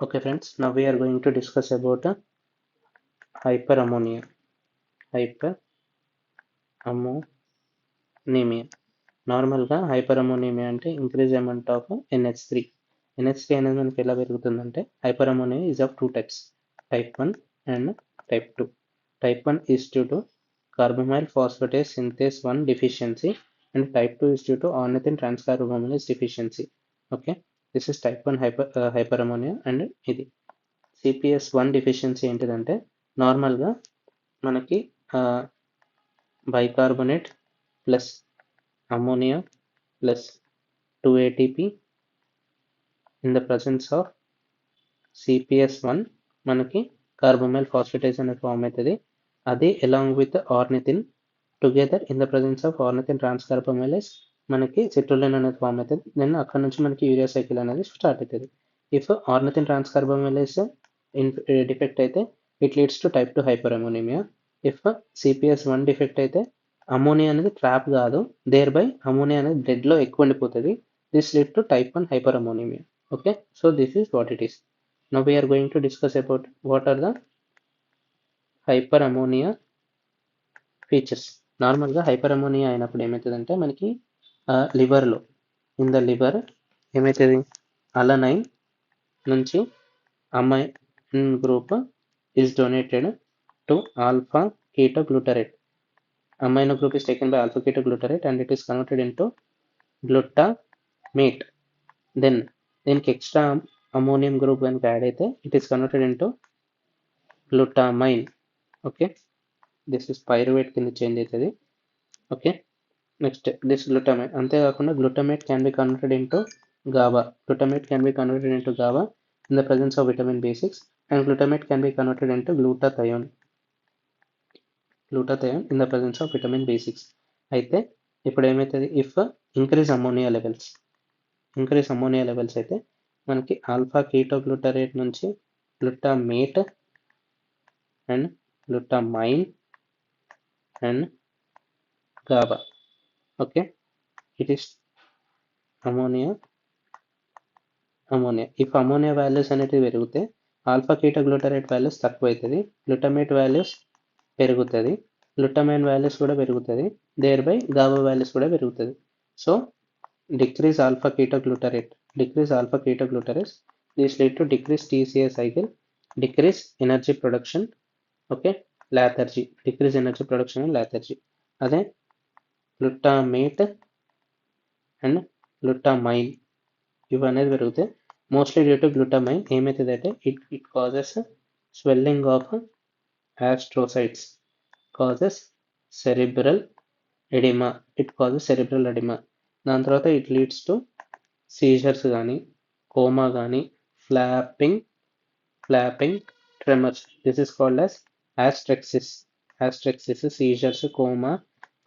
Okay friends, now we are going to discuss about hyperammonia. Hyperammonemia. నార్మల్గా హైపరమోనియా అంటే increase amount of NH3. NH3 అనేది మనకి ఎలా పెరుగుతుందంటే hyperammonemia is of two types, type 1 and type 2. Type 1 is due to carbamyl phosphatase synthase 1 deficiency and type 2 is due to ornithine transcarbamylase deficiency. Okay, this is type 1 hyperammonia and ఇది CPS1 deficiency ఏంటిదంటే నార్మల్గా మనకి bicarbonate plus ammonia plus 2 ATP in the presence of CPS1 మనకి కార్బోమైల్ phosphatase అనేది form అవుతుంది. అది along with ornithine together in the presence of ornithine transcarbamylase మనకి citrulline అనేది ఫామ్ అవుతుంది. దెన్ అక్కడ నుంచి మనకి యూరియా సైకిల్ అనేది స్టార్ట్ అవుతుంది. ఇఫ్ ఆర్నిథిన్ ట్రాన్స్కార్బోమైలేస్ డిఫెక్ట్ అయితే it leads to type 2 hyperammonemia. If CPS1 defect అయితే అమోనియా అనేది ట్రాప్ కాదు, దేర్ బై అమోనియా అనేది బ్లడ్లో ఎక్కువ ఉండిపోతుంది. This lead to type 1 hyperammonemia. Okay, so this is what it is. Now we are going to discuss about what are the hyperammonia features. నార్మల్గా హైపర్అమోనియా అయినప్పుడు ఏమవుతుందంటే మనకి లివర్లో ఇన్ ద లివర్ ఏమవుతుంది, అలనైన్ నుంచి amine group is donated to alpha ketoglutarate. Amino group is taken by alpha ketoglutarate and it is converted into glutamate. Then దీనికి extra ammonium group కనుక add అయితే it is converted into glutamine. Okay, this is pyruvate కింద change అవుతుంది. Okay, next this glutamine. అంతేకాకుండా glutamate can be converted into GABA. Glutamate can be converted into GABA in the presence of vitamin B6 and glutamate can be converted into glutathione in the presence of vitamin B6. అయితే ఇప్పుడు ఏమవుతుంది, if increase ammonia levels అయితే మనకి alpha ketoglutarate నుంచి glutamate and glutamine and GABA. Okay, it is ammonia. If ammonia values అనేటివి పెరిగితే alpha ketoglutarate values తక్కువ అవుతుంది, గ్లూటామేట్ వాల్యూస్ పెరుగుతుంది, గ్లూటామైన్ వాల్యూస్ కూడా పెరుగుతుంది, దేర్ బై GABA వాల్యూస్ కూడా పెరుగుతుంది. So decrease alpha ketoglutarate, this lead to decrease TCA cycle, decrease energy production. Okay, lethargy, decrease energy production and lethargy. అదే glutamate and glutamine ఇవి అనేది పెరిగితే mostly due to glutamine ఏమవుతుందంటే it causes swelling of astrocytes, causes cerebral oedema. దాని తర్వాత it leads to seizures కానీ, coma కానీ, flapping tremors. This is called as asterixis, seizures, coma,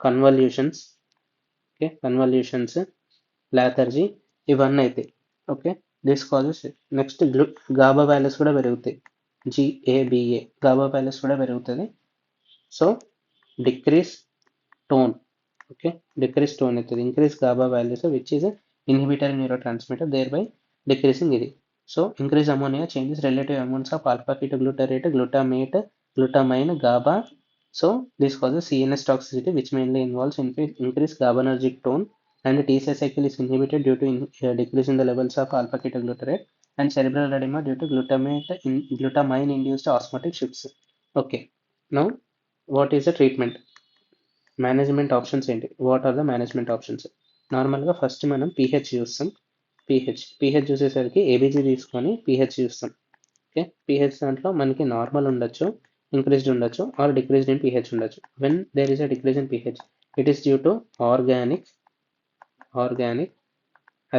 convulsions. Okay, lethargy ఇవన్నీ అవుతాయి. Okay, this causes. Next GABA values కూడా పెరుగుతాయి, GABA values కూడా పెరుగుతుంది. So decrease tone. Okay, decrease tone అవుతుంది, increase GABA values which is a inhibitory neurotransmitter, thereby decreasing ఇది. So increase ammonia changes relative amounts of alpha ketoglutarate, glutamate, glutamine, GABA. So this causes CNS toxicity which mainly involves increased GABAergic tone and TCA cycle is inhibited due to decrease in the levels of alpha ketoglutarate and cerebral edema due to glutamine induced osmotic shifts. Okay, now what is the treatment? Management options ఏంటి? What are the management options? నార్మల్గా first మనం pH చూస్తాం. pH చూసేసరికి ABG తీసుకొని pH చూస్తాం. Okay, pH దాంట్లో మనకి normal ఉండొచ్చు, ఇంక్రీజ్డ్ ఉండొచ్చు ఆర్ డిక్రీజ్డ్ ఇన్ pH ఉండొచ్చు. When there is a decrease in pH it is due to organic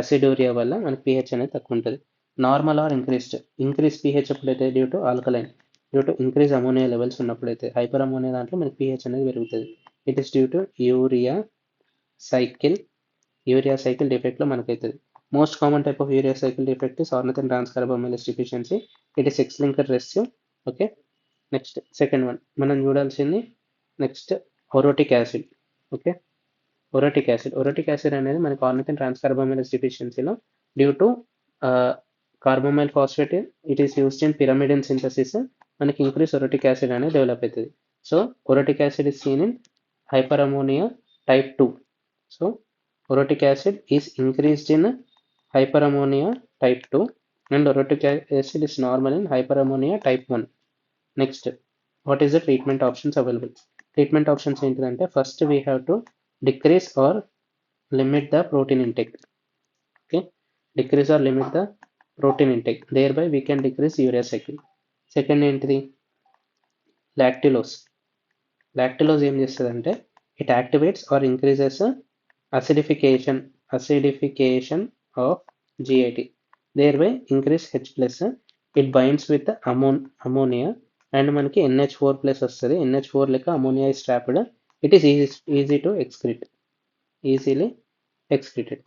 aciduria వల్ల మనకి pH అనేది తక్కువ ఉంటుంది. నార్మల్ ఆర్ ఇంక్రీజ్ pH ఎప్పుడైతే due to alkaline, due to increase ammonia levels ఉన్నప్పుడైతే hyper ammonia దాంట్లో మనకి pH అనేది పెరుగుతుంది. It is due to urea cycle డిఫెక్ట్లో మనకైతుంది. Most common type of urea cycle defect is ornithine transcarbamylase deficiency. It is sex linker residue. Okay, next second one మనం చూడాల్సింది next orotic acid. Okay, orotic acid అనేది మనకి ornithine transcarbamylase డిఫిషియన్సీలో due to carbamoyl phosphate it is used in pyrimidine synthesis, మనకి increase orotic acid అనేది develop అవుతుంది. So orotic acid is seen in hyper ammonia type 2. So orotic acid is increased in hyper ammonia type 2 and orotic acid is normal in hyper ammonia type 1. Next, what is the treatment options available? Treatment options ఏంటిదంటే, first we have to decrease or limit the protein intake. Okay, decrease or limit the protein intake, thereby we can decrease urea cycle. Second ఏంటిది? Lactulose. Lactulose ఏం చేస్తుందంటే, it activates or increases acidification of GAT, thereby increase H+. It binds with ammonia and మనకి NH4+ వస్తుంది. NH4 లెక్క ammonia is trapped. It is easy to excrete, easily excreted.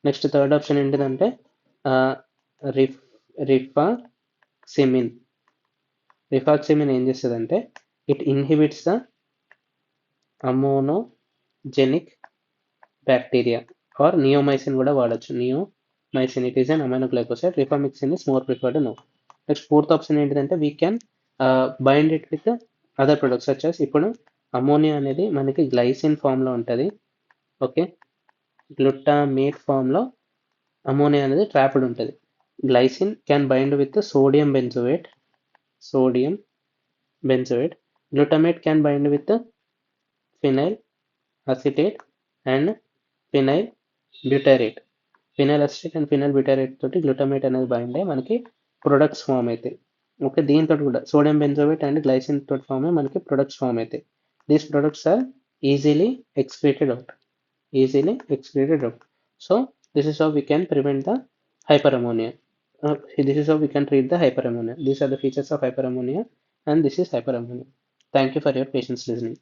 Next third option ఏంటిదంటే rifaximin. Rifaximin ఏం చేస్తుందంటే, it inhibits the ammonogenic bacteria or neomycin కూడా వాడచ్చు. Neomycin it is an aminoglycoside. Rifaximin is more preferred no. Next fourth option ఏంటిదంటే, we can bind it with other products such ఇప్పుడు ammonia అనేది మనకి glycine ఫామ్లో ఉంటుంది. ఓకే, గ్లూటామేట్ ఫామ్లో ammonia అనేది ట్రాప్డ్ ఉంటుంది. Glycine can bind with sodium benzoate. Glutamate can bind with phenyl acetate and phenyl butyrate. Phenyl acetate and phenyl butyrate తోటి glutamate అనేది బైండ్ అయ్యి మనకి ప్రొడక్ట్స్ ఫామ్ అవుతాయి. ఓకే, దీంతో కూడా సోడియం బెంజోయేట్ అండ్ గ్లైసిన్ తోటి ఫామ్ అయ్యి మనకి ప్రొడక్ట్స్ ఫామ్ అవుతాయి. These products are easily excreted out. So this is how we can prevent the hyperammonia. This is how we can treat the hyperammonia. These are the features of hyperammonia and this is hyperammonia. Thank you for your patience listening.